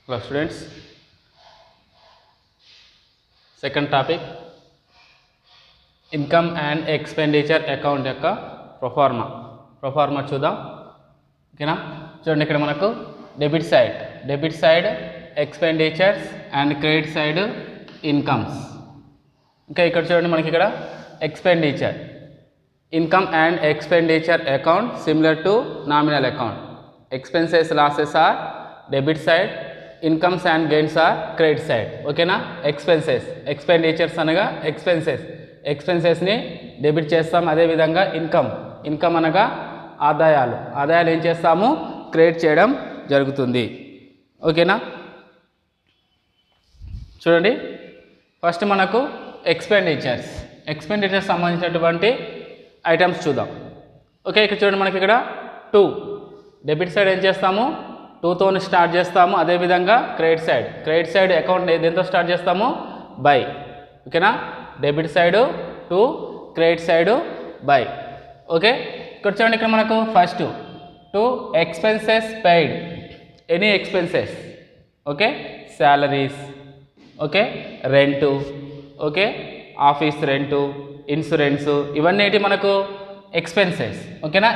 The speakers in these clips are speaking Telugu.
Hello students, second topic income and expenditure account యొక్క ప్రొఫార్మా చూద్దాం. ఓకేనా, చూడండి ఇక్కడ మనకు debit side expenditures and credit side incomes. ఇంకా ఇక్కడ చూడండి మనకి ఇక్కడ expenditure income and expenditure account similar to nominal account. Expenses losses are debit side, incomes and gains or credit side. ఓకేనా, ఎక్స్పెండిచర్స్ అనగా ఎక్స్పెన్సెస్ని డెబిట్ చేస్తాం. అదేవిధంగా ఇన్కమ్ అనగా ఆదాయాలు ఏం చేస్తాము, క్రెడిట్ చేయడం జరుగుతుంది. ఓకేనా, చూడండి ఫస్ట్ మనకు ఎక్స్పెండిచర్స్ సంబంధించినటువంటి ఐటమ్స్ చూద్దాం. ఓకే, ఇక్కడ చూడండి మనకి ఇక్కడ 2 డెబిట్ సైడ్ ఏం చేస్తాము, 2తో స్టార్ట్ చేస్తాము. అదేవిధంగా క్రెడిట్ సైడ్ అకౌంట్ దేంతో స్టార్ట్ చేస్తాము, బై. ఓకేనా, debit side 2, credit side by. Okay, ఇక్కడ చూడండి ఇక్కడ మనకు first 2 expenses paid, any expenses. Okay, salaries, okay, rent, okay, office rent, insurance, ఇవన్నీ మనకు ఎక్స్పెన్సెస్. ఓకేనా,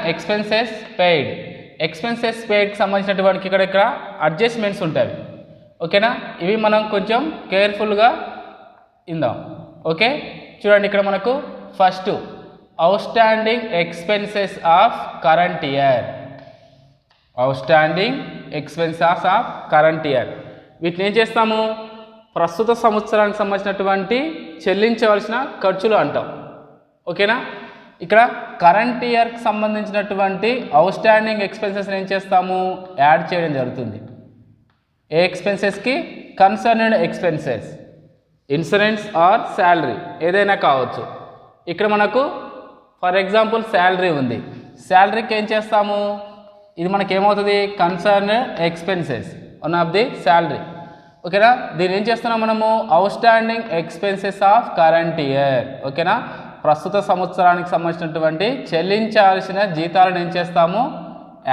ఎక్స్పెన్సెస్ పెయిడ్కి సంబంధించినటువంటి ఇక్కడ అడ్జస్ట్మెంట్స్ ఉంటాయి. ఓకేనా, ఇవి మనం కొంచెం కేర్ఫుల్గా ఇందాం. ఓకే, చూడండి ఇక్కడ మనకు first out standing expenses of current year. వీటిని ఏం చేస్తాము, ప్రస్తుత సంవత్సరానికి సంబంధించినటువంటి చెల్లించవలసిన ఖర్చులు అంటాం. ఓకేనా, ఇక్కడ కరెంట్ ఇయర్కి సంబంధించినటువంటి అవుట్ స్టాండింగ్ ఎక్స్పెన్సెస్ని ఏం చేస్తాము, యాడ్ చేయడం జరుగుతుంది. ఏ ఎక్స్పెన్సెస్కి, concerned expenses, insurance or salary ఏదైనా కావచ్చు. ఇక్కడ మనకు ఫర్ ఎగ్జాంపుల్ శాలరీ ఉంది, శాలరీకి ఏం చేస్తాము, ఇది మనకేమవుతుంది, concerned expenses, one of the salary. ఓకేనా, దీన్ని ఏం చేస్తున్నాం మనము, outstanding expenses of current year. ఓకేనా, ప్రస్తుత సంవత్సరానికి సంబంధించినటువంటి చెల్లించాల్సిన జీతాలను ఏం చేస్తాము,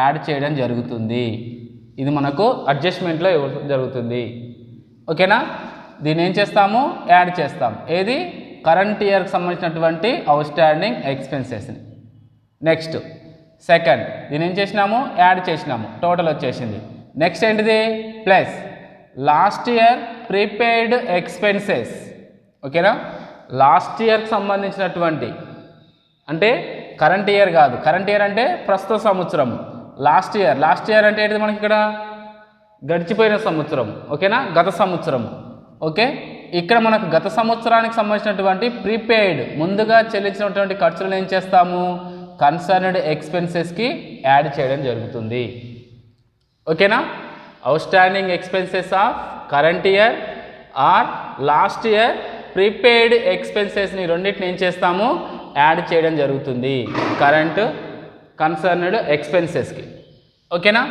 యాడ్ చేయడం జరుగుతుంది. ఇది మనకు అడ్జస్ట్మెంట్లో జరుగుతుంది. ఓకేనా, దీన్ని ఏం చేస్తాము, యాడ్ చేస్తాం. ఏది, కరెంట్ ఇయర్కి సంబంధించినటువంటి అవుట్ స్టాండింగ్ ఎక్స్పెన్సెస్ని. నెక్స్ట్ సెకండ్, దీన్ని ఏం చేసినాము, యాడ్ చేసినాము, టోటల్ వచ్చేసింది. నెక్స్ట్ ఏంటిది, plus last year prepaid expenses. ఓకేనా, లాస్ట్ ఇయర్కి సంబంధించినటువంటి, అంటే కరెంట్ ఇయర్ కాదు, కరెంట్ ఇయర్ అంటే ప్రస్తుత సంవత్సరం. లాస్ట్ ఇయర్ అంటే ఏంటిది, మనకి ఇక్కడ గడిచిపోయిన సంవత్సరం. ఓకేనా, గత సంవత్సరం. ఓకే, ఇక్కడ మనకు గత సంవత్సరానికి సంబంధించినటువంటి ప్రీపెయిడ్, ముందుగా చెల్లించినటువంటి ఖర్చులను ఏం చేస్తాము, కన్సర్న్డ్ ఎక్స్పెన్సెస్కి యాడ్ చేయడం జరుగుతుంది. ఓకేనా, outstanding expenses of current year or last year prepaid ఎక్స్పెన్సెస్ని రెండింటిని ఏం చేస్తాము, యాడ్ చేయడం జరుగుతుంది కరెంట్ కన్సర్న్డ్ ఎక్స్పెన్సెస్కి. ఓకేనా,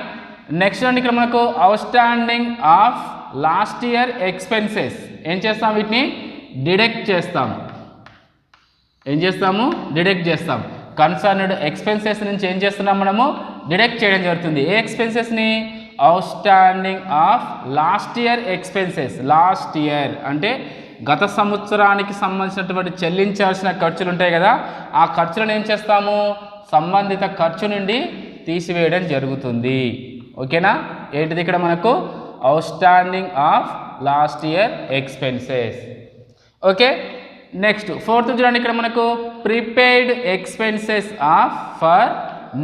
నెక్స్ట్ అండి ఇక్కడ మనకు out standing of last year expenses ఏం చేస్తాం, వీటిని డిడక్ట్ చేస్తాము. డిడక్ట్ చేస్తాం. కన్సర్న్డ్ ఎక్స్పెన్సెస్ నుంచి ఏం చేస్తున్నాం మనము, డిడక్ట్ చేయడం జరుగుతుంది. ఏ ఎక్స్పెన్సెస్ని, outstanding of last year expenses. Last year అంటే గత సంవత్సరానికి సంబంధించినటువంటి చెల్లించాల్సిన ఖర్చులు ఉంటాయి కదా, ఆ ఖర్చులను ఏం చేస్తాము, సంబంధిత ఖర్చు నుండి తీసివేయడం జరుగుతుంది. ఓకేనా, ఏంటిది ఇక్కడ మనకు out standing of last year expenses. Okay, next fourth చూడండి ఇక్కడ మనకు prepaid expenses of for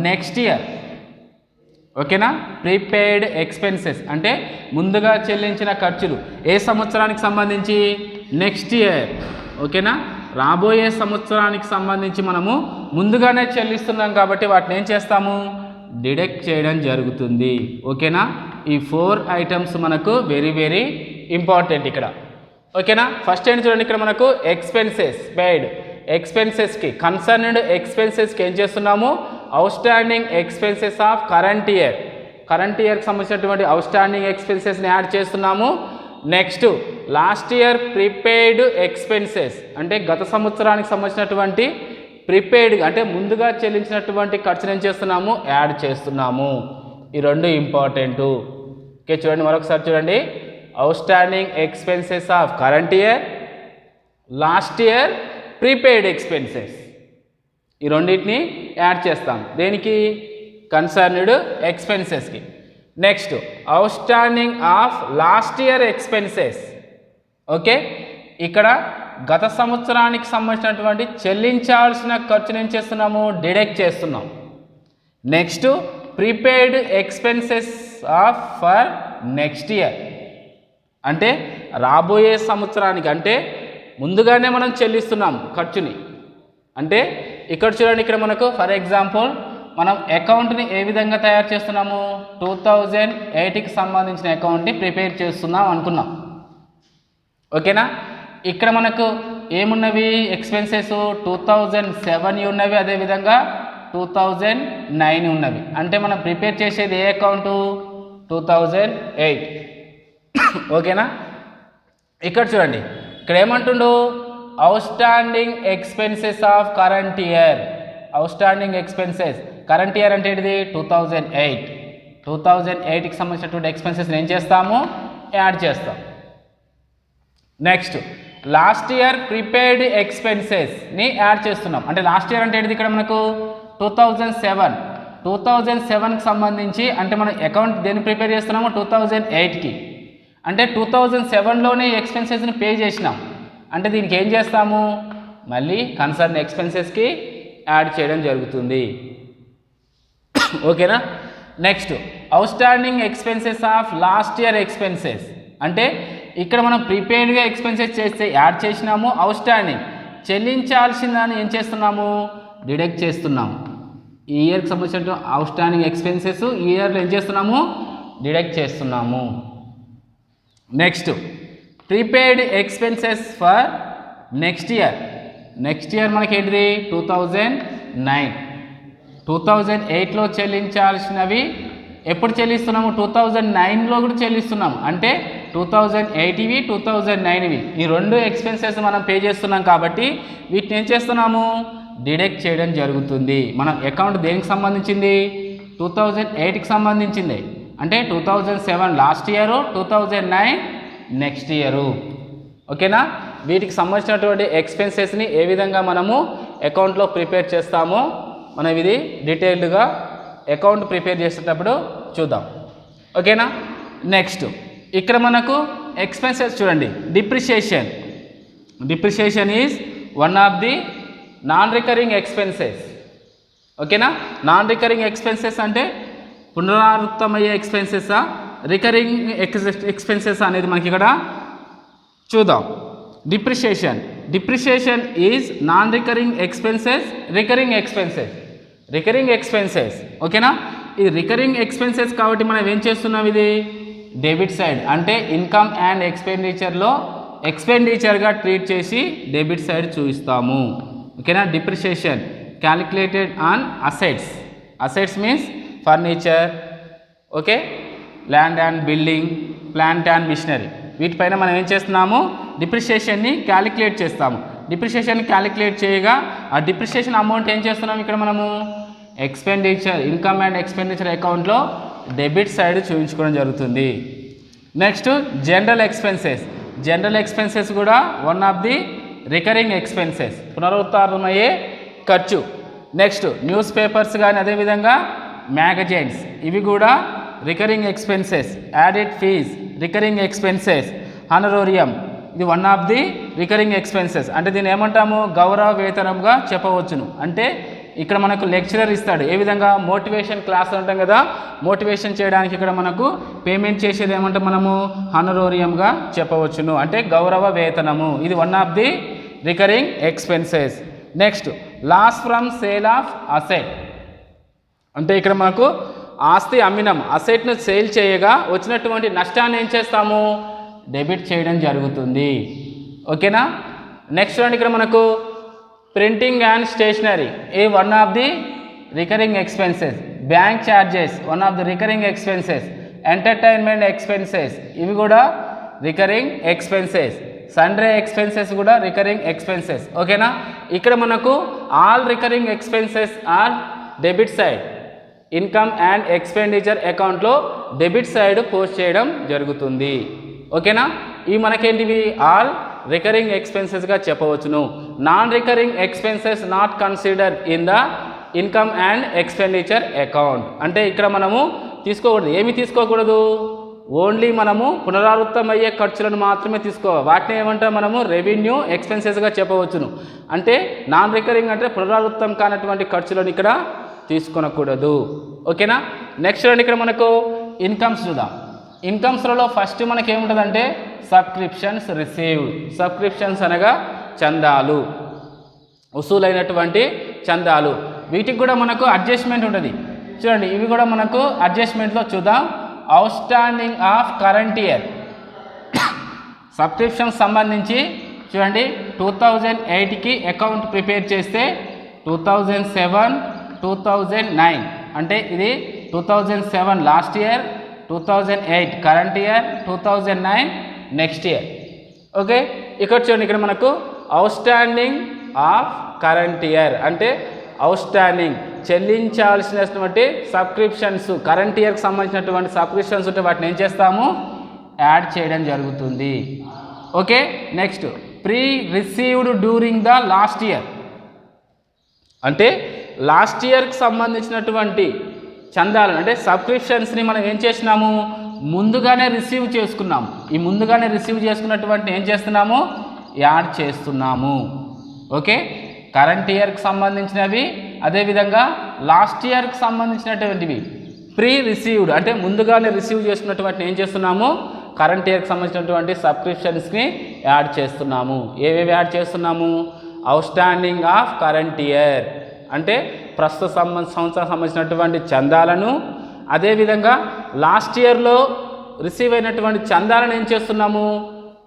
next year. ఓకేనా, ప్రీపెయిడ్ ఎక్స్పెన్సెస్ అంటే ముందుగా చెల్లించిన ఖర్చులు. ఏ సంవత్సరానికి సంబంధించి, నెక్స్ట్ ఇయర్. ఓకేనా, రాబోయే సంవత్సరానికి సంబంధించి మనము ముందుగానే చెల్లిస్తున్నాం కాబట్టి వాటిని ఏం చేస్తాము, డిడక్ట్ చేయడం జరుగుతుంది. ఓకేనా, ఈ 4 ఐటమ్స్ మనకు వెరీ వెరీ ఇంపార్టెంట్ ఇక్కడ. ఓకేనా, ఫస్ట్ ఏంటి చూడండి ఇక్కడ మనకు ఎక్స్పెన్సెస్ పెయిడ్, ఎక్స్పెన్సెస్కి కన్సర్న్డ్ ఎక్స్పెన్సెస్కి ఏం చేస్తున్నాము, out standing expenses of current ఇయర్కి సంబంధించినటువంటి అవుట్ స్టాండింగ్ ఎక్స్పెన్సెస్ని యాడ్ చేస్తున్నాము. Next last year prepaid expenses అంటే గత సంవత్సరానికి సంబంధించినటువంటి ప్రీపెయిడ్ అంటే ముందుగా చెల్లించినటువంటి ఖర్చును ఏం చేస్తున్నాము, యాడ్ చేస్తున్నాము. ఈ రెండు ఇంపార్టెంటు. ఓకే, చూడండి మరొకసారి చూడండి. Outstanding expenses of current year, last year prepaid expenses, ఈ రెండింటిని యాడ్ చేస్తాం దేనికి, కన్సర్న్డ్ ఎక్స్పెన్సెస్కి. Next outstanding of last year expenses. Okay, ఇక్కడ గత సంవత్సరానికి సంబంధించినటువంటి చెల్లించాల్సిన ఖర్చును ఏం చేస్తున్నాము, డిడక్ట్ చేస్తున్నాం. Next prepaid expenses of for next year, అంటే రాబోయే సంవత్సరానికి, అంటే ముందుగానే మనం చెల్లిస్తున్నాం ఖర్చుని. అంటే ఇక్కడ చూడండి, ఇక్కడ మనకు ఫర్ ఎగ్జాంపుల్ మనం అకౌంట్ని ఏ విధంగా తయారు చేస్తున్నాము, 2008కి సంబంధించిన అకౌంట్ని ప్రిపేర్ చేస్తున్నాం అనుకున్నాం. ఓకేనా, ఇక్కడ మనకు ఏమున్నవి ఎక్స్పెన్సెస్ 2007 ఉన్నవి, అదేవిధంగా 2009 ఉన్నవి. అంటే మనం ప్రిపేర్ చేసేది ఏ అకౌంటు, 2008. ఓకేనా, ఇక్కడ చూడండి, ఇక్కడ ఏమంటుండు, outstanding expenses of current year. Outstanding expenses current year అంటే ఏంటిది, 2008. 2008కి సంబంధించినటువంటి ఎక్స్పెన్సెస్ని ఏం చేస్తాము, యాడ్ చేస్తాం. నెక్స్ట్ లాస్ట్ ఇయర్ ప్రీపెయిడ్ ఎక్స్పెన్సెస్ని యాడ్ చేస్తున్నాం. అంటే లాస్ట్ ఇయర్ అంటే ఏంటిది, ఇక్కడ మనకు 2007. 2007కి సంబంధించి, అంటే మనం అకౌంట్ దేన్ని ప్రిపేర్ చేస్తున్నాము, 2008కి. అంటే 2007లోనే ఎక్స్పెన్సెస్ని పే చేసినాం. అంటే దీనికి ఏం చేస్తాము, మళ్ళీ కన్సర్న్ ఎక్స్పెన్సెస్కి యాడ్ చేయడం జరుగుతుంది. ఓకేనా, next outstanding expenses of last year expenses. అంటే ఇక్కడ మనం ప్రీపెయిడ్గా ఎక్స్పెన్సెస్ చేస్తే యాడ్ చేసినాము, అవుట్ స్టాండింగ్ చెల్లించాల్సిందని ఏం చేస్తున్నాము, డిడక్ట్ చేస్తున్నాము. ఈ ఇయర్కి సంబంధించిన అవుట్ స్టాండింగ్ ఎక్స్పెన్సెస్ ఈ ఇయర్లో ఏం చేస్తున్నాము, డిడక్ట్ చేస్తున్నాము. Next prepaid expenses for next year. Next year మనకి ఏంటిది, 2009. 2008లో చెల్లించాల్సినవి ఎప్పుడు చెల్లిస్తున్నాము, 2009లో కూడా చెల్లిస్తున్నాము. అంటే 2008వి 2009వి ఈ రెండు ఎక్స్పెన్సెస్ మనం పే చేస్తున్నాం కాబట్టి వీటిని ఏం చేస్తున్నాము, డిడక్ట్ చేయడం జరుగుతుంది. మన అకౌంట్ దేనికి సంబంధించింది, 2008కి సంబంధించింది. అంటే 2007 లాస్ట్ ఇయరు, 2009 నెక్స్ట్ ఇయరు. ఓకేనా, వీటికి సంబంధించినటువంటి ఎక్స్పెన్సెస్ని ఏ విధంగా మనము అకౌంట్లో ప్రిపేర్ చేస్తామో మనం ఇది డీటెయిల్డ్గా అకౌంట్ ప్రిపేర్ చేసేటప్పుడు చూద్దాం. ఓకేనా, నెక్స్ట్ ఇక్కడ మనకు ఎక్స్పెన్సెస్ చూడండి, depreciation. Depreciation is one of the non recurring expenses. ఓకేనా, నాన్ రికరింగ్ ఎక్స్పెన్సెస్ అంటే పునరావృతమయ్యే ఎక్స్పెన్సెసా, రికరింగ్ ఎక్స్పెన్సెస్ అనేది మనకి ఇక్కడ చూద్దాం. Depreciation. Depreciation is non recurring expenses, recurring expenses. Recurring expenses. ఓకేనా, ఇది రికరింగ్ ఎక్స్పెన్సెస్ కాబట్టి మనం ఏం చేస్తున్నాం, ఇది డెబిట్ సైడ్, అంటే ఇన్కమ్ అండ్ ఎక్స్పెండిచర్లో ఎక్స్పెండిచర్గా ట్రీట్ చేసి డెబిట్ సైడ్ చూపిస్తాము. ఓకేనా, depreciation calculated on assets. Assets means furniture, okay, land and building, plant and machinery, వీటిపైన మనం ఏం చేస్తున్నాము, డిప్రిషియేషన్ని క్యాలిక్యులేట్ చేస్తాము. డిప్రిషియేషన్ క్యాలిక్యులేట్ చేయగా ఆ డిప్రిషియేషన్ అమౌంట్ ఏం చేస్తున్నాం, ఇక్కడ మనము ఎక్స్పెండిచర్, ఇన్కమ్ అండ్ ఎక్స్పెండిచర్ అకౌంట్లో డెబిట్ సైడ్ చూపించుకోవడం జరుగుతుంది. Next general expenses. General expenses కూడా one of the recurring expenses, పునరుత్పాదనమయ్యే ఖర్చు. నెక్స్ట్ న్యూస్ పేపర్స్ కానీ అదేవిధంగా మ్యాగజైన్స్, ఇవి కూడా recurring expenses. Audit fees recurring expenses. Honorarium, ఇది one of the recurring expenses. అంటే దీన్ని ఏమంటాము, గౌరవ వేతనంగా చెప్పవచ్చును. అంటే ఇక్కడ మనకు లెక్చరర్ ఇస్తాడు, ఏ విధంగా మోటివేషన్ క్లాస్ అంటాం కదా, మోటివేషన్ చేయడానికి ఇక్కడ మనకు పేమెంట్ చేసేది ఏమంటే మనము హానరోరియంగా చెప్పవచ్చును, అంటే గౌరవ వేతనము. ఇది one of the recurring expenses. Next loss from sale of asset. అంటే ఇక్కడ మనకు ఆస్తి అమ్మినాం, అసెట్ను సేల్ చేయగా వచ్చినటువంటి నష్టాన్ని ఏం చేస్తాము, డెబిట్ చేయడం జరుగుతుంది. ఓకేనా, నెక్స్ట్ చూడండి, ఇక్కడ మనకు printing and stationery, A one of the recurring expenses. Bank charges one of the recurring expenses. Entertainment expenses, ఇవి కూడా రికరింగ్ ఎక్స్పెన్సెస్. సండ్రే ఎక్స్పెన్సెస్ కూడా రికరింగ్ ఎక్స్పెన్సెస్. ఓకేనా, ఇక్కడ మనకు all recurring expenses are debit side, income and expenditure అకౌంట్లో డెబిట్ సైడ్ పోస్ట్ చేయడం జరుగుతుంది. ఓకేనా, ఇవి మనకేంటివి ఆల్ రికరింగ్ ఎక్స్పెన్సెస్గా చెప్పవచ్చును. Non recurring expenses not considered in the income and expenditure account. అంటే ఇక్కడ మనము తీసుకోకూడదు, ఏమి తీసుకోకూడదు, ఓన్లీ మనము పునరావృతమయ్యే ఖర్చులను మాత్రమే తీసుకోవాలి. వాటిని ఏమంటాం మనము రెవెన్యూ ఎక్స్పెన్సెస్గా చెప్పవచ్చును. అంటే నాన్ రికరింగ్ అంటే పునరావృతం కానటువంటి ఖర్చులను ఇక్కడ తీసుకొనకూడదు. ఓకేనా, నెక్స్ట్ రండి ఇక్కడ మనకు ఇన్కమ్స్ చూద్దాం. ఇన్కమ్స్లలో ఫస్ట్ మనకి ఏముంటుందంటే సబ్స్క్రిప్షన్స్ రిసీవ్డ్. సబ్స్క్రిప్షన్స్ అనగా చందాలు, వసూలైనటువంటి చందాలు. వీటికి కూడా మనకు అడ్జస్ట్మెంట్ ఉంటుంది. చూడండి, ఇవి కూడా మనకు అడ్జస్ట్మెంట్లో చూద్దాం. Out standing of current year subscriptions సంబంధించి చూడండి 2008కి అకౌంట్ ప్రిపేర్ చేస్తే 2007, 2009 అంటే ఇది 2007 last year, 2008 current year, 2009 next year. Okay, ఇక్కడ చూడండి, ఇక్కడ మనకు out standing of current year అంటే అవుట్ స్టాండింగ్ చెల్లించాల్సినటువంటి సబ్స్క్రిప్షన్స్, కరెంట్ ఇయర్కి సంబంధించినటువంటి సబ్స్క్రిప్షన్స్ ఉంటే వాటిని ఏం చేస్తాము, యాడ్ చేయడం జరుగుతుంది. Okay, next pre received during the last year అంటే లాస్ట్ ఇయర్కి సంబంధించినటువంటి చందాలను అంటే సబ్స్క్రిప్షన్స్ని మనం ఏం చేసినాము, ముందుగానే రిసీవ్ చేసుకున్నాము. ఈ ముందుగానే రిసీవ్ చేసుకున్నటువంటి ఏం చేస్తున్నాము, యాడ్ చేస్తున్నాము. ఓకే, కరెంట్ ఇయర్కి సంబంధించినవి, అదేవిధంగా లాస్ట్ ఇయర్కి సంబంధించినటువంటివి ప్రీ రిసీవ్డ్ అంటే ముందుగానే రిసీవ్ చేసుకున్నటువంటి ఏం చేస్తున్నాము, కరెంట్ ఇయర్కి సంబంధించినటువంటి సబ్స్క్రిప్షన్స్ని యాడ్ చేస్తున్నాము. ఏవేవి యాడ్ చేస్తున్నాము, out standing of current year అంటే ప్రస్తుత సంవత్సరం సంబంధించినటువంటి చందాలను, అదేవిధంగా లాస్ట్ ఇయర్లో రిసీవ్ అయినటువంటి చందాలను ఏం చేస్తున్నాము,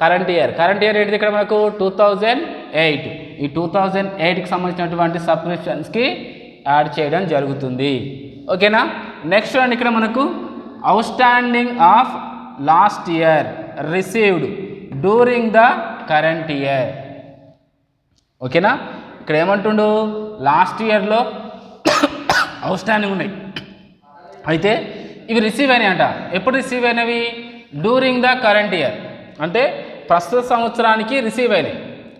కరెంట్ ఇయర్ ఏంటిది ఇక్కడ మనకు 2008, ఈ 2008కి సంబంధించినటువంటి సబ్స్క్రిప్షన్స్కి యాడ్ చేయడం జరుగుతుంది. ఓకేనా, నెక్స్ట్ అండి ఇక్కడ మనకు out standing of last year received during the current year. ఓకేనా, ఇక్కడ ఏమంటుండు, లాస్ట్ ఇయర్లో అవుట్ స్టాండింగ్ ఉన్నాయి, అయితే ఇవి రిసీవ్ అయినాయి అంట. ఎప్పుడు రిసీవ్ అయినవి, డ్యూరింగ్ ద కరెంట్ ఇయర్ అంటే ప్రస్తుత సంవత్సరానికి రిసీవ్ అయినాయి.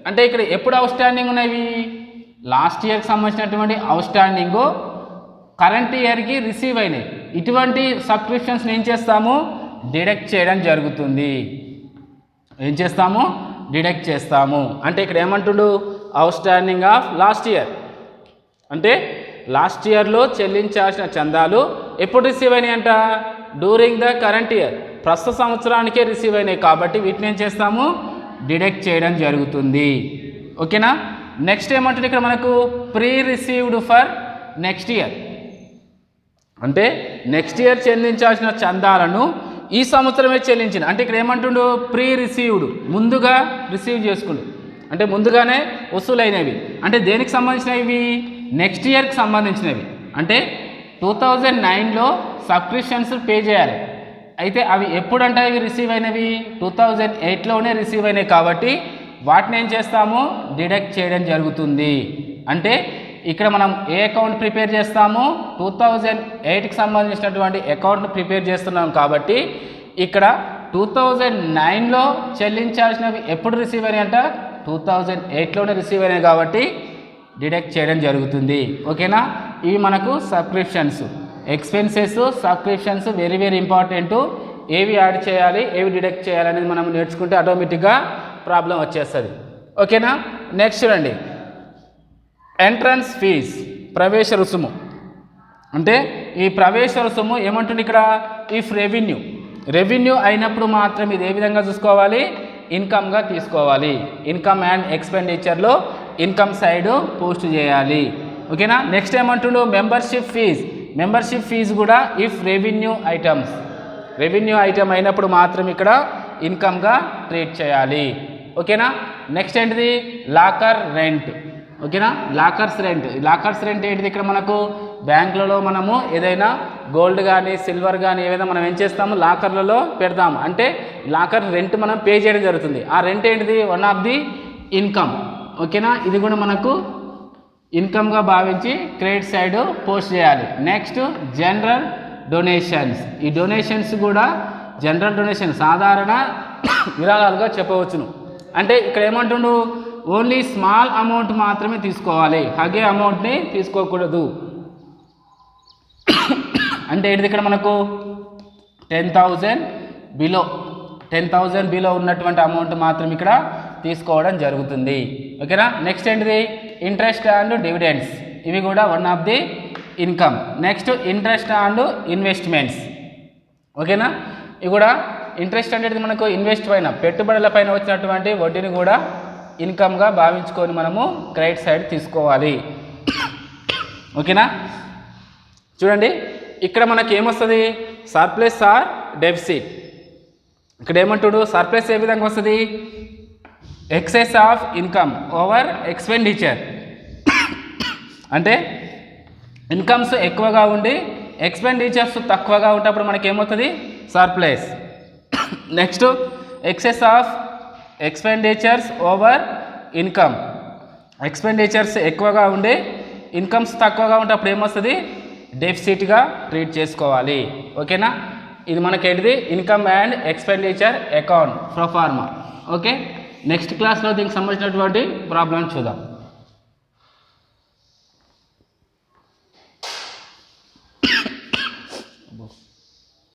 అంటే ఇక్కడ ఎప్పుడు అవుట్ స్టాండింగ్ ఉన్నవి, లాస్ట్ ఇయర్కి సంబంధించినటువంటి అవుట్ స్టాండింగ్ కరెంట్ ఇయర్కి రిసీవ్ అయినాయి. ఇటువంటి సబ్స్క్రిప్షన్స్ని ఏం చేస్తాము, డిడక్ట్ చేయడం జరుగుతుంది. ఏం చేస్తాము, డిడక్ట్ చేస్తాము. అంటే ఇక్కడ ఏమంటుండు, outstanding of last year అంటే లాస్ట్ ఇయర్లో చెల్లించాల్సిన చందాలు ఎప్పుడు రిసీవ్ అయినాయి అంట, డ్యూరింగ్ ద కరెంట్ ఇయర్ ప్రస్తుత సంవత్సరానికే రిసీవ్ అయినాయి కాబట్టి వీటిని ఏం చేస్తాము, డిడక్ట్ చేయడం జరుగుతుంది. ఓకేనా, నెక్స్ట్ ఏమంటుంది ఇక్కడ మనకు pre received for next year అంటే నెక్స్ట్ ఇయర్ చెల్లించాల్సిన చందాలను ఈ సంవత్సరమే చెల్లించిన. అంటే ఇక్కడ ఏమంటుండు, ప్రీ రిసీవ్డ్ ముందుగా రిసీవ్ చేసుకుండు అంటే ముందుగానే వసూలైనవి. అంటే దేనికి సంబంధించినవి, నెక్స్ట్ ఇయర్కి సంబంధించినవి. అంటే 2009లో సబ్స్క్రిప్షన్స్ పే చేయాలి, అయితే అవి ఎప్పుడంటే అవి రిసీవ్ అయినవి 2008లోనే రిసీవ్ అయినాయి కాబట్టి వాటిని ఏం చేస్తాము, డిడక్ట్ చేయడం జరుగుతుంది. అంటే ఇక్కడ మనం ఏ అకౌంట్ ప్రిపేర్ చేస్తాము, 2008కి సంబంధించినటువంటి అకౌంట్ను ప్రిపేర్ చేస్తున్నాం కాబట్టి ఇక్కడ 2009లో చెల్లించాల్సినవి ఎప్పుడు రిసీవ్ అయినాయి అంట, 2008లోనే రిసీవ్ అయినాయి కాబట్టి డిడక్ట్ చేయడం జరుగుతుంది. ఓకేనా, ఇవి మనకు subscriptions, expenses, subscriptions very very important. ఏవి యాడ్ చేయాలి, ఏవి డిడక్ట్ చేయాలి అనేది మనం నేర్చుకుంటే ఆటోమేటిక్గా ప్రాబ్లం వచ్చేస్తుంది. ఓకేనా, నెక్స్ట్ రండి ఎంట్రన్స్ ఫీజ్ ప్రవేశ రుసుము. అంటే ఈ ప్రవేశ రుసుము ఏమంటుంది ఇక్కడ, ఇఫ్ రెవెన్యూ అయినప్పుడు మాత్రం ఇది ఏ విధంగా చూసుకోవాలి, ఇన్కమ్గా తీసుకోవాలి. ఇన్కమ్ అండ్ ఎక్స్పెండిచర్లో ఇన్కమ్ సైడ్ పోస్ట్ చేయాలి. ఓకేనా, నెక్స్ట్ ఏమంటుండు మెంబర్షిప్ ఫీజు కూడా ఇఫ్ రెవెన్యూ ఐటమ్ అయినప్పుడు మాత్రం ఇక్కడ ఇన్కమ్గా ట్రీట్ చేయాలి. ఓకేనా, నెక్స్ట్ ఏంటిది లాకర్ రెంట్. ఓకేనా, లాకర్స్ రెంట్ ఏంటిది, ఇక్కడ మనకు బ్యాంకులలో మనము ఏదైనా గోల్డ్ కానీ సిల్వర్ కానీ ఏదైనా మనం ఏం చేస్తాము, లాకర్లలో పెడతాము. అంటే లాకర్ రెంట్ మనం పే చేయడం జరుగుతుంది. ఆ రెంట్ ఏంటిది, వన్ ఆఫ్ ది ఇన్కమ్. ఓకేనా, ఇది కూడా మనకు ఇన్కమ్గా భావించి క్రెడిట్ సైడ్ పోస్ట్ చేయాలి. Next general donations. ఈ డొనేషన్స్ కూడా జనరల్ డొనేషన్, సాధారణ విరాళాలుగా చెప్పవచ్చును. అంటే ఇక్కడ ఏమంటుండు, ఓన్లీ స్మాల్ అమౌంట్ మాత్రమే తీసుకోవాలి, హగే అమౌంట్ని తీసుకోకూడదు. అంటే ఏంటిది, ఇక్కడ మనకు 10,000 బిలో ఉన్నటువంటి అమౌంట్ మాత్రం ఇక్కడ తీసుకోవడం జరుగుతుంది. ఓకేనా. నెక్స్ట్ ఏంటిది, ఇంట్రెస్ట్ అండ్ డివిడెండ్స్. ఇవి కూడా one of the income. Next interest and investments. ఓకేనా. ఇవి కూడా ఇంట్రెస్ట్ అనేది మనకు ఇన్వెస్ట్ పైన, పెట్టుబడుల పైన వచ్చినటువంటి వడ్డీని కూడా ఇన్కమ్గా భావించుకొని మనము క్రెడిట్ సైడ్ తీసుకోవాలి. ఓకేనా. చూడండి ఇక్కడ మనకి ఏమొస్తుంది, సర్ప్లస్ ఆర్ డెఫిసిట్. ఇక్కడ ఏమంటాడు, సర్ప్లస్ ఏ విధంగా వస్తుంది, excess of income over expenditure. అంటే ఇన్కమ్స్ ఎక్కువగా ఉండి ఎక్స్పెండిచర్స్ తక్కువగా ఉన్నప్పుడు మనకి ఏమవుతుంది, surplus. Next excess of expenditures over income. Expenditures ఎక్కువగా ఉండి ఇన్కమ్స్ తక్కువగా ఉన్నప్పుడు ఏమొస్తుంది, డెఫిసిట్గా ట్రీట్ చేసుకోవాలి. ఓకేనా. ఇది మనకేంటిది, income and expenditure account proforma. Okay. Next క్లాస్లో దీనికి సంబంధించినటువంటి ప్రాబ్లమ్ చూద్దాం.